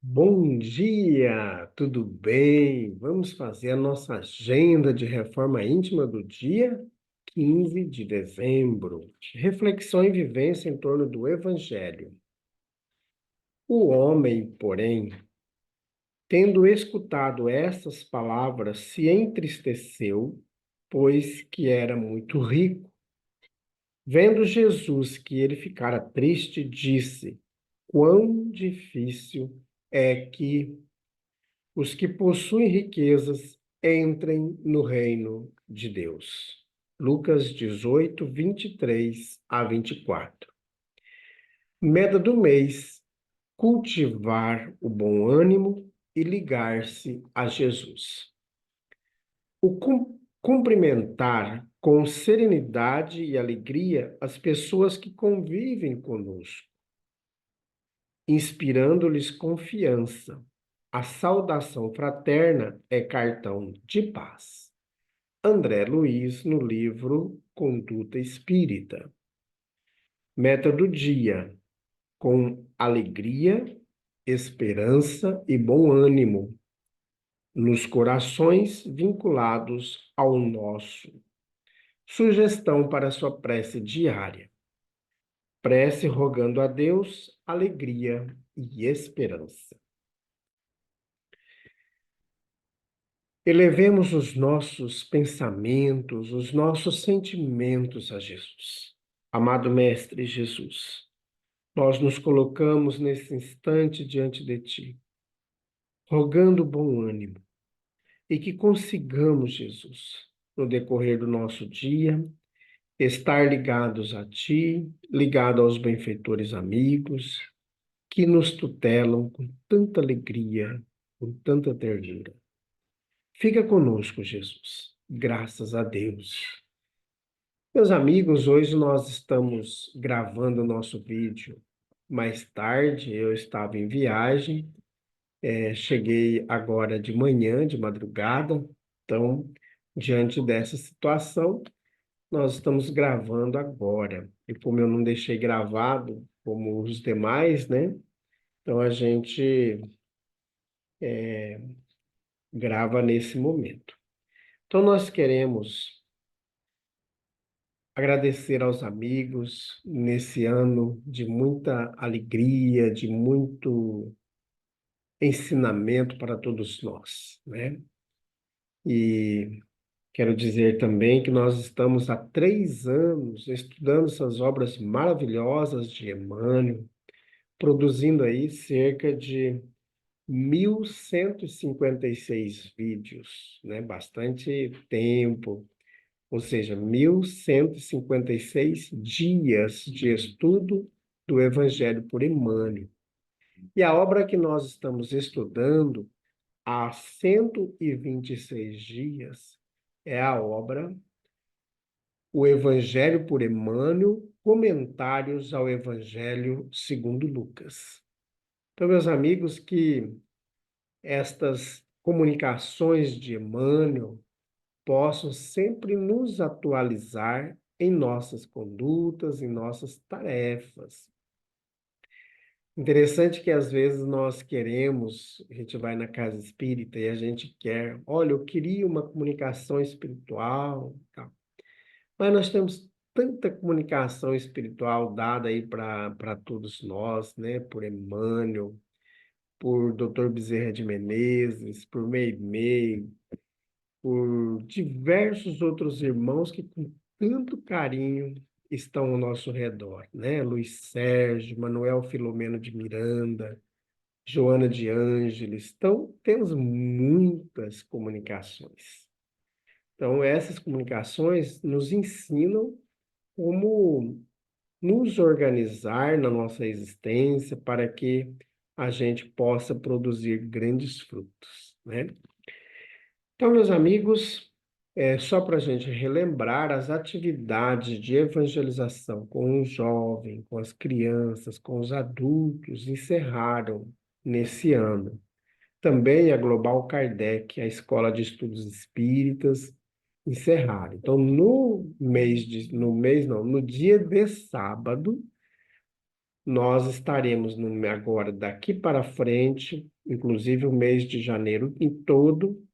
Bom dia, tudo bem? Vamos fazer a nossa agenda de reforma íntima do dia 15 de dezembro. Reflexão e vivência em torno do Evangelho. O homem, porém, tendo escutado estas palavras, se entristeceu, pois que era muito rico. Vendo Jesus que ele ficara triste, disse: Quão difícil é que os que possuem riquezas entrem no reino de Deus. Lucas 18, 23 a 24. Meta do mês: cultivar o bom ânimo e ligar-se a Jesus. Cumprimentar com serenidade e alegria as pessoas que convivem conosco, inspirando-lhes confiança. A saudação fraterna é cartão de paz. André Luiz, no livro Conduta Espírita. Meta do dia: com alegria, esperança e bom ânimo, nos corações vinculados ao nosso. Sugestão para sua prece diária: prece rogando a Deus alegria e esperança. Elevemos os nossos pensamentos, os nossos sentimentos a Jesus. Amado Mestre Jesus, nós nos colocamos nesse instante diante de Ti, rogando bom ânimo e que consigamos, Jesus, no decorrer do nosso dia, estar ligados a Ti, ligados aos benfeitores amigos que nos tutelam com tanta alegria, com tanta ternura. Fica conosco, Jesus. Graças a Deus. Meus amigos, hoje nós estamos gravando o nosso vídeo mais tarde. Eu estava em viagem, cheguei agora de manhã, de madrugada. Então, diante dessa situação, nós estamos gravando agora. E como eu não deixei gravado, como os demais, né? Então a gente grava nesse momento. Então nós queremos agradecer aos amigos nesse ano de muita alegria, de muito ensinamento para todos nós, né? E quero dizer também que nós estamos há 3 anos estudando essas obras maravilhosas de Emmanuel, produzindo aí cerca de 1.156 vídeos, né? Bastante tempo. Ou seja, 1.156 dias de estudo do Evangelho por Emmanuel. E a obra que nós estamos estudando há 126 dias é a obra O Evangelho por Emmanuel, Comentários ao Evangelho segundo Lucas. Então, meus amigos, que estas comunicações de Emmanuel possam sempre nos atualizar em nossas condutas, em nossas tarefas. Interessante que às vezes nós queremos, a gente vai na casa espírita e a gente quer, olha, eu queria uma comunicação espiritual, tal. Mas nós temos tanta comunicação espiritual dada aí para todos nós, né? Por Emmanuel, por Dr. Bezerra de Menezes, por Meimei, por diversos outros irmãos que com tanto carinho estão ao nosso redor, né? Luiz Sérgio, Manuel Filomeno de Miranda, Joana de Ângeles. Então, temos muitas comunicações. Então, essas comunicações nos ensinam como nos organizar na nossa existência para que a gente possa produzir grandes frutos, né? Então, meus amigos, só para a gente relembrar as atividades de evangelização com o jovem, com as crianças, com os adultos, encerraram nesse ano. Também a Global Kardec, a Escola de Estudos Espíritas, encerraram. Então, no dia de sábado, nós estaremos agora, daqui para frente, inclusive o mês de janeiro em todo,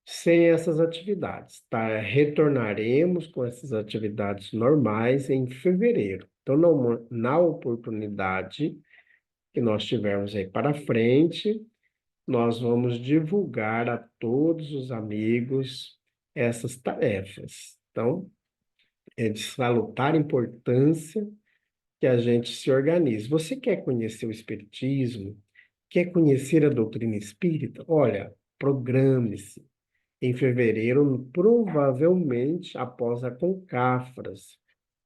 sem essas atividades, tá? Retornaremos com essas atividades normais em fevereiro. Então, na oportunidade que nós tivermos aí para frente, nós vamos divulgar a todos os amigos essas tarefas. Então, é de salutar importância que a gente se organize. Você quer conhecer o Espiritismo? Quer conhecer a doutrina espírita? Olha, programe-se. Em fevereiro, provavelmente após a Concafras.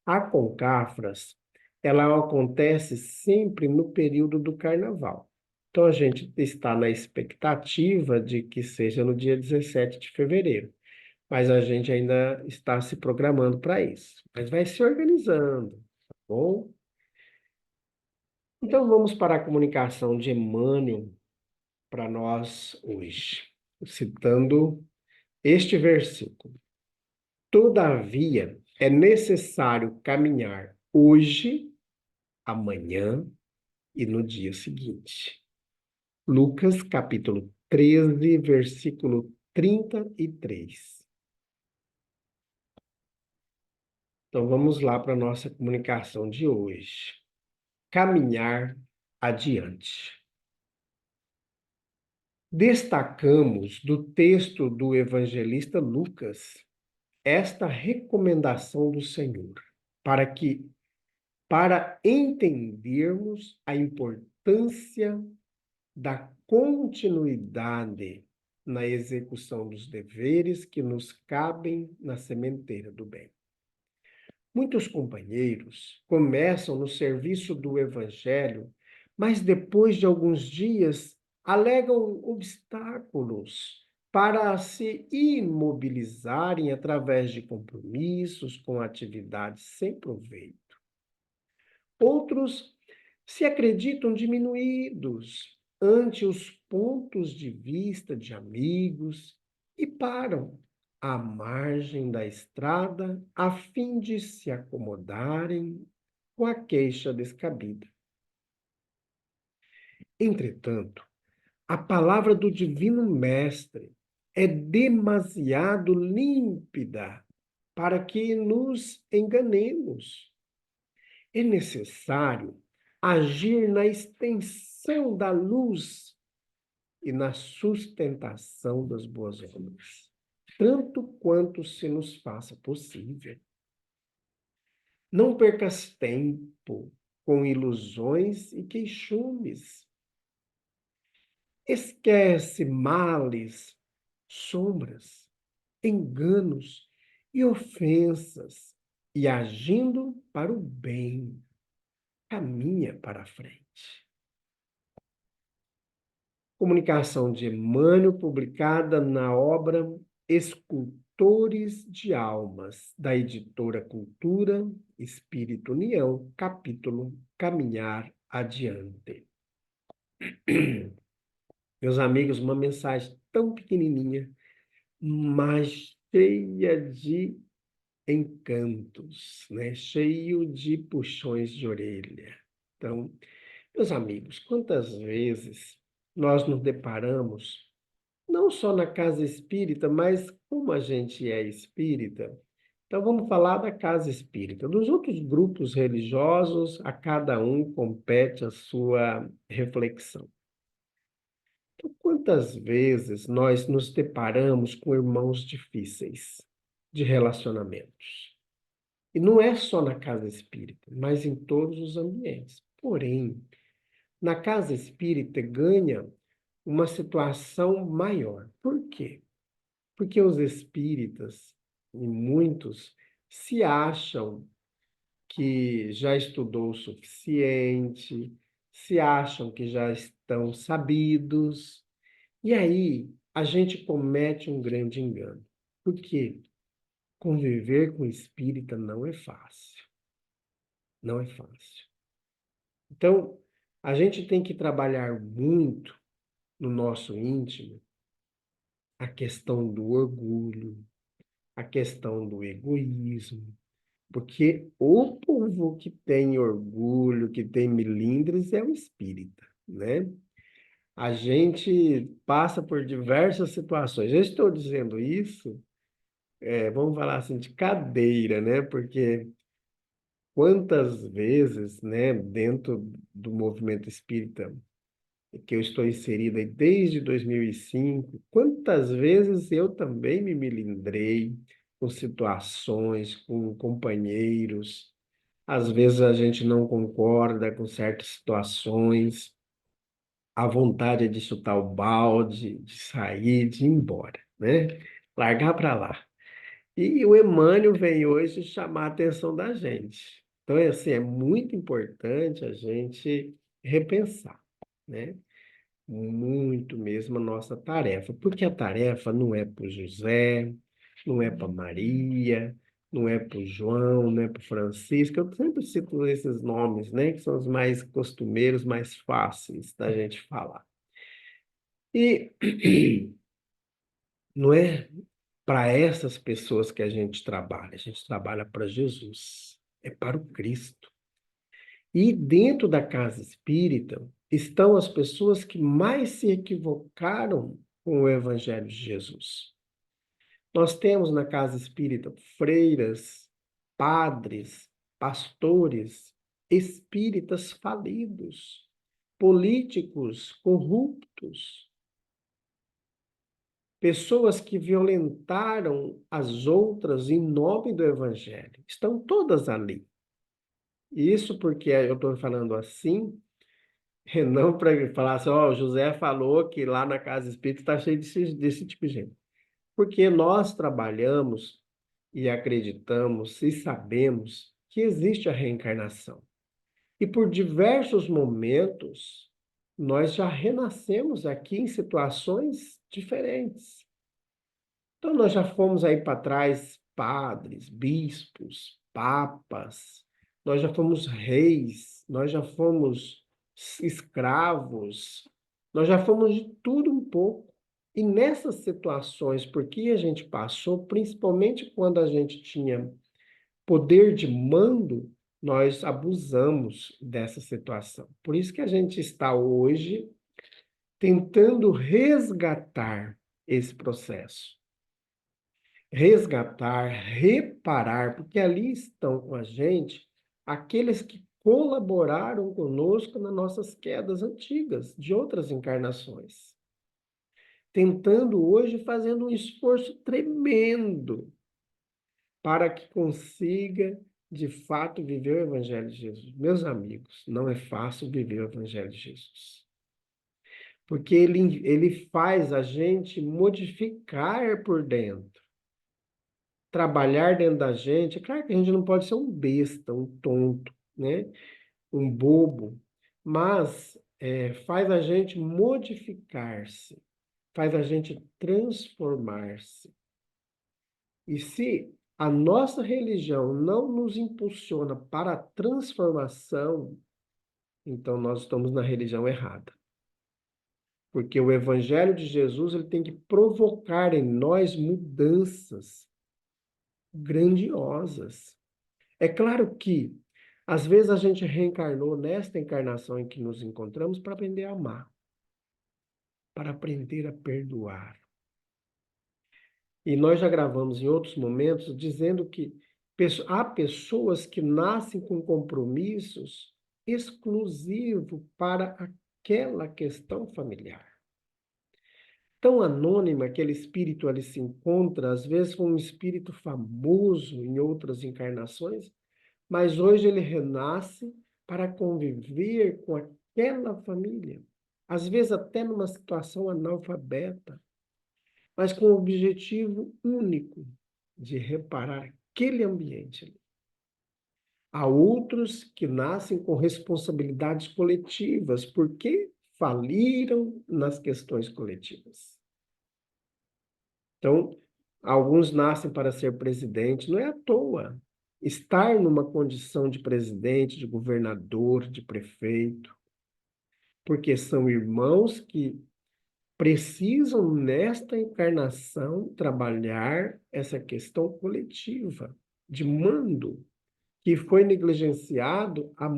A Concafras, ela acontece sempre no período do Carnaval. Então, a gente está na expectativa de que seja no dia 17 de fevereiro, mas a gente ainda está se programando para isso. Mas vai se organizando, tá bom? Então, vamos para a comunicação de Emmanuel para nós hoje, citando este versículo. Todavia, é necessário caminhar hoje, amanhã e no dia seguinte. Lucas, capítulo 13, versículo 33. Então, vamos lá para a nossa comunicação de hoje. Caminhar adiante. Destacamos do texto do evangelista Lucas esta recomendação do Senhor, para entendermos a importância da continuidade na execução dos deveres que nos cabem na sementeira do bem. Muitos companheiros começam no serviço do Evangelho, mas depois de alguns dias alegam obstáculos para se imobilizarem através de compromissos com atividades sem proveito. Outros se acreditam diminuídos ante os pontos de vista de amigos e param à margem da estrada a fim de se acomodarem com a queixa descabida. Entretanto, a palavra do Divino Mestre é demasiado límpida para que nos enganemos. É necessário agir na extensão da luz e na sustentação das boas obras, tanto quanto se nos faça possível. Não percas tempo com ilusões e queixumes. Esquece males, sombras, enganos e ofensas, e agindo para o bem, caminha para a frente. Comunicação de Emmanuel, publicada na obra Escultores de Almas, da editora Cultura, Espírito União, capítulo Caminhar Adiante. Meus amigos, uma mensagem tão pequenininha, mas cheia de encantos, né? Cheio de puxões de orelha. Então, meus amigos, quantas vezes nós nos deparamos, não só na casa espírita, mas como a gente é espírita, então vamos falar da casa espírita. Dos outros grupos religiosos, a cada um compete a sua reflexão. Então, quantas vezes nós nos deparamos com irmãos difíceis de relacionamentos? E não é só na casa espírita, mas em todos os ambientes. Porém, na casa espírita ganha uma situação maior. Por quê? Porque os espíritas, e muitos, se acham que já estudou o suficiente, se acham que já estão sabidos, e aí a gente comete um grande engano. Por quê? Conviver com espírita não é fácil. Não é fácil. Então, a gente tem que trabalhar muito no nosso íntimo a questão do orgulho, a questão do egoísmo, Porque o povo que tem orgulho, que tem melindres, é o espírita, né? A gente passa por diversas situações. Eu estou dizendo isso, vamos falar assim, de cadeira, né? Porque quantas vezes, né, dentro do movimento espírita que eu estou inserido aí desde 2005, quantas vezes eu também me melindrei com situações, com companheiros. Às vezes a gente não concorda com certas situações, a vontade é de chutar o balde, de sair, de ir embora, né? Largar para lá. E o Emmanuel vem hoje chamar a atenção da gente. Então, é assim, é muito importante a gente repensar, né? Muito mesmo a nossa tarefa, porque a tarefa não é para o José, não é para Maria, não é para o João, não é para o Francisco. Eu sempre cito esses nomes, né? Que são os mais costumeiros, mais fáceis da gente falar. E não é para essas pessoas que a gente trabalha para Jesus, é para o Cristo. E dentro da casa espírita estão as pessoas que mais se equivocaram com o Evangelho de Jesus. Nós temos na casa espírita freiras, padres, pastores, espíritas falidos, políticos corruptos, pessoas que violentaram as outras em nome do Evangelho. Estão todas ali. Isso porque eu estou falando assim, e não para falar assim, ó, o José falou que lá na casa espírita está cheio desse tipo de gente. Porque nós trabalhamos e acreditamos e sabemos que existe a reencarnação. E por diversos momentos, nós já renascemos aqui em situações diferentes. Então, nós já fomos aí para trás padres, bispos, papas, nós já fomos reis, nós já fomos escravos, nós já fomos de tudo um pouco. E nessas situações, porque a gente passou, principalmente quando a gente tinha poder de mando, nós abusamos dessa situação. Por isso que a gente está hoje tentando resgatar esse processo, resgatar, reparar, porque ali estão com a gente aqueles que colaboraram conosco nas nossas quedas antigas, de outras encarnações, tentando hoje, fazendo um esforço tremendo para que consiga, de fato, viver o Evangelho de Jesus. Meus amigos, não é fácil viver o Evangelho de Jesus, porque ele faz a gente modificar por dentro, trabalhar dentro da gente. É claro que a gente não pode ser um besta, um tonto, né? Um bobo, mas faz a gente modificar-se, faz a gente transformar-se. E se a nossa religião não nos impulsiona para a transformação, então nós estamos na religião errada. Porque o Evangelho de Jesus ele tem que provocar em nós mudanças grandiosas. É claro que, às vezes, a gente reencarnou nesta encarnação em que nos encontramos para aprender a amar, para aprender a perdoar. E nós já gravamos em outros momentos dizendo que há pessoas que nascem com compromissos exclusivos para aquela questão familiar. Tão anônima aquele espírito ali se encontra, às vezes foi um espírito famoso em outras encarnações, mas hoje ele renasce para conviver com aquela família, às vezes até numa situação analfabeta, mas com o objetivo único de reparar aquele ambiente. Há outros que nascem com responsabilidades coletivas, porque faliram nas questões coletivas. Então, alguns nascem para ser presidente, não é à toa. Estar numa condição de presidente, de governador, de prefeito, porque são irmãos que precisam, nesta encarnação, trabalhar essa questão coletiva, de mando. que foi negligenciado há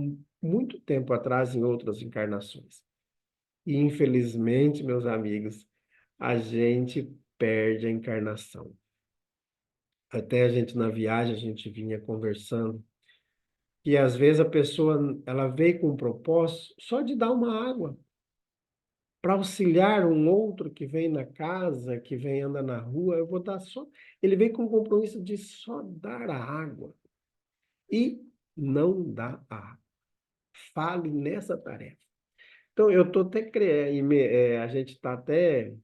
muito tempo atrás em outras encarnações. E, infelizmente, meus amigos, a gente perde a encarnação. Até a gente na viagem, a gente vinha conversando, e às vezes a pessoa, ela veio com um propósito só de dar uma água, para auxiliar um outro que vem na casa, que vem andar na rua, eu vou dar só. Ele vem com o compromisso de só dar a água e não dá a água. Fale nessa tarefa. Então, eu estou até criando, a gente está até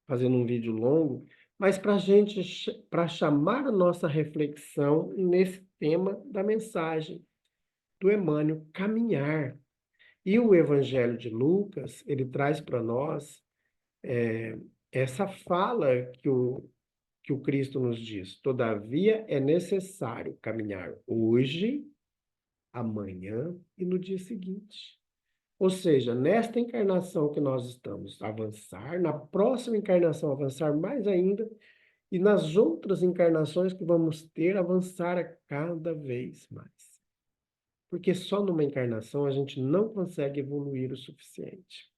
fazendo um vídeo longo, mas para chamar a nossa reflexão nesse tema da mensagem do Emmanuel, caminhar. E o Evangelho de Lucas, ele traz para nós essa fala que o Cristo nos diz. Todavia, é necessário caminhar hoje, amanhã e no dia seguinte. Ou seja, nesta encarnação que nós estamos, avançar, na próxima encarnação, avançar mais ainda, e nas outras encarnações que vamos ter, avançar a cada vez mais. Porque só numa encarnação a gente não consegue evoluir o suficiente.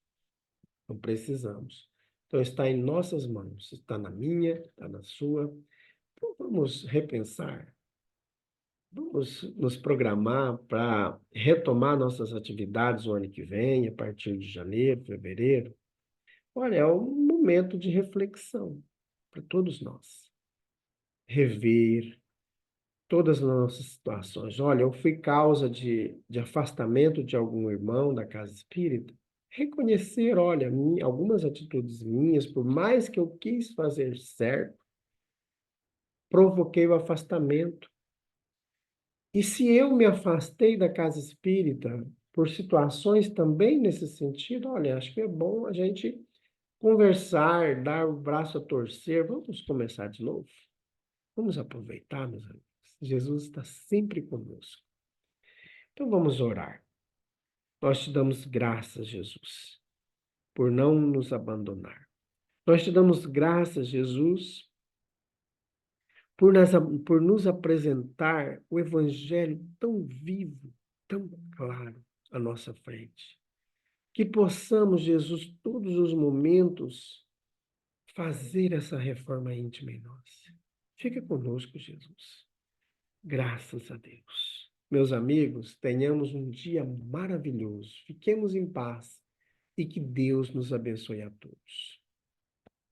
Então precisamos. Então está em nossas mãos, está na minha, está na sua. Então vamos repensar, vamos nos programar para retomar nossas atividades o ano que vem, a partir de janeiro, fevereiro. Olha, é um momento de reflexão para todos nós. Rever todas as nossas situações. Olha, eu fui causa de afastamento de algum irmão da casa espírita. Reconhecer, olha, algumas atitudes minhas, por mais que eu quis fazer certo, provoquei o afastamento. E se eu me afastei da casa espírita por situações também nesse sentido, olha, acho que é bom a gente conversar, dar o braço a torcer. Vamos começar de novo? Vamos aproveitar, meus amigos. Jesus está sempre conosco. Então vamos orar. Nós te damos graças, Jesus, por não nos abandonar. Nós te damos graças, Jesus, por nos apresentar o Evangelho tão vivo, tão claro à nossa frente. Que possamos, Jesus, todos os momentos, fazer essa reforma íntima em nós. Fica conosco, Jesus. Graças a Deus. Meus amigos, tenhamos um dia maravilhoso. Fiquemos em paz e que Deus nos abençoe a todos.